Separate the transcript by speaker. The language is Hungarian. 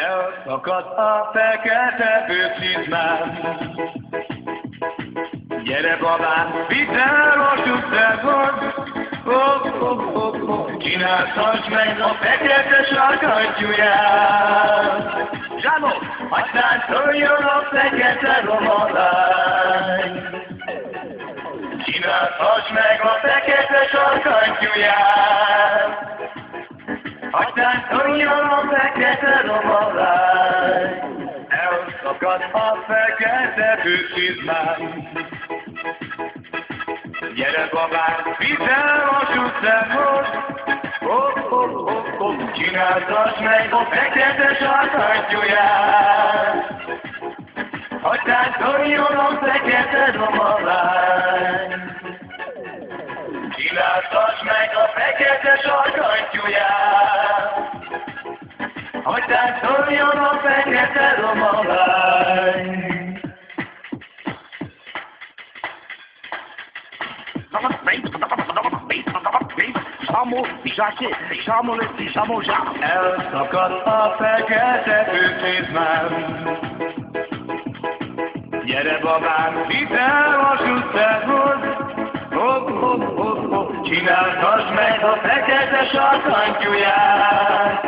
Speaker 1: Elszakadt a fekete bőrcizmám. Gyere babám, vidd el a süttergot. Csináltass meg a fekete sarkantyúját. Zsámo, aztán szóljon a fekete romalány. Csináltass meg a fekete sarkantyúját. Aztán szóljon a fekete romalány. Elszakadt a fekete bőrcizmám. Gyere babám, vidd el a süttergot. Csináltass meg a fekete sarkantyúját. Aztán szóljon a fekete romalány. Csináltass meg a fekete sarkantyúját. Aztán szóljon a fekete romalány. Elszakadt a fekete bőrcizmám. Gyere babám, vidd el a süttergot. Csináltass meg a fekete sarkantyúját.